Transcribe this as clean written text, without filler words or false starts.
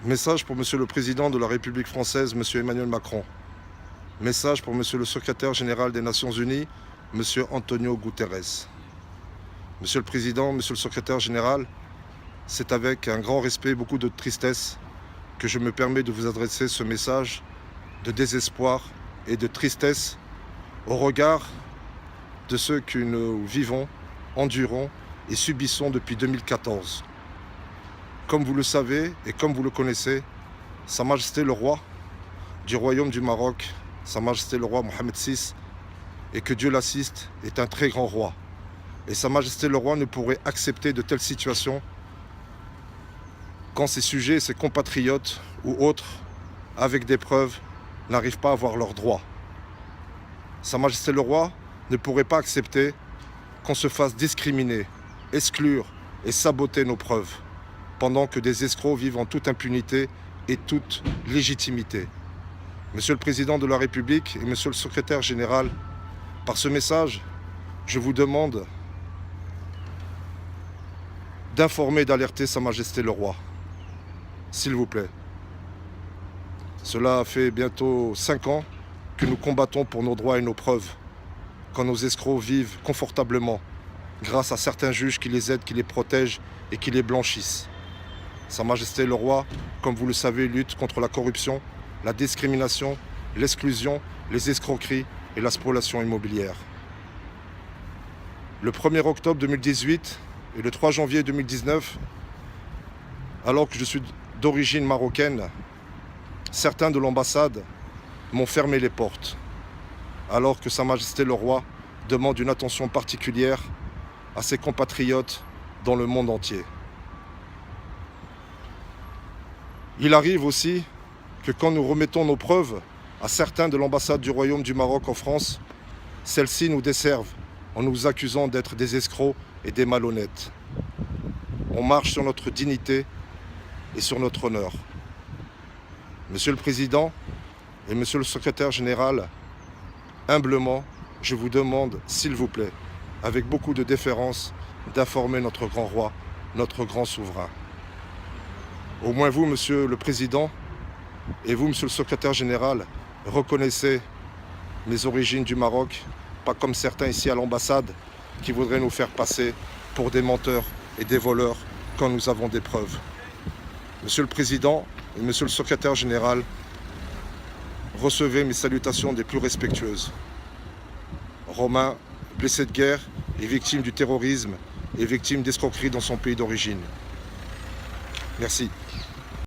Message pour Monsieur le Président de la République française, Monsieur Emmanuel Macron. Message pour Monsieur le Secrétaire général des Nations Unies, Monsieur Antonio Guterres. Monsieur le Président, Monsieur le Secrétaire général, c'est avec un grand respect et beaucoup de tristesse que je me permets de vous adresser ce message de désespoir et de tristesse au regard de ce que nous vivons, endurons et subissons depuis 2014. Comme vous le savez et comme vous le connaissez, Sa Majesté le Roi du Royaume du Maroc, Sa Majesté le Roi Mohamed VI, et que Dieu l'assiste, est un très grand roi. Et Sa Majesté le Roi ne pourrait accepter de telles situations quand ses sujets, ses compatriotes ou autres, avec des preuves, n'arrivent pas à avoir leurs droits. Sa Majesté le Roi ne pourrait pas accepter qu'on se fasse discriminer, exclure et saboter nos preuves, pendant que des escrocs vivent en toute impunité et toute légitimité. Monsieur le Président de la République et Monsieur le Secrétaire général, par ce message, je vous demande d'informer, d'alerter Sa Majesté le Roi, s'il vous plaît. Cela fait bientôt 5 ans que nous combattons pour nos droits et nos preuves, quand nos escrocs vivent confortablement, grâce à certains juges qui les aident, qui les protègent et qui les blanchissent. Sa Majesté le Roi, comme vous le savez, lutte contre la corruption, la discrimination, l'exclusion, les escroqueries et la spoliation immobilière. Le 1er octobre 2018 et le 3 janvier 2019, alors que je suis d'origine marocaine, certains de l'ambassade m'ont fermé les portes, alors que Sa Majesté le Roi demande une attention particulière à ses compatriotes dans le monde entier. Il arrive aussi que quand nous remettons nos preuves à certains de l'ambassade du Royaume du Maroc en France, celles-ci nous desservent en nous accusant d'être des escrocs et des malhonnêtes. On marche sur notre dignité et sur notre honneur. Monsieur le Président et Monsieur le Secrétaire général, humblement, je vous demande, s'il vous plaît, avec beaucoup de déférence, d'informer notre grand roi, notre grand souverain. Au moins vous, Monsieur le Président, et vous, Monsieur le Secrétaire général, reconnaissez mes origines du Maroc, pas comme certains ici à l'ambassade qui voudraient nous faire passer pour des menteurs et des voleurs quand nous avons des preuves. Monsieur le Président et Monsieur le Secrétaire général, recevez mes salutations des plus respectueuses. Romain, blessé de guerre et victime du terrorisme et victime d'escroquerie dans son pays d'origine. Merci.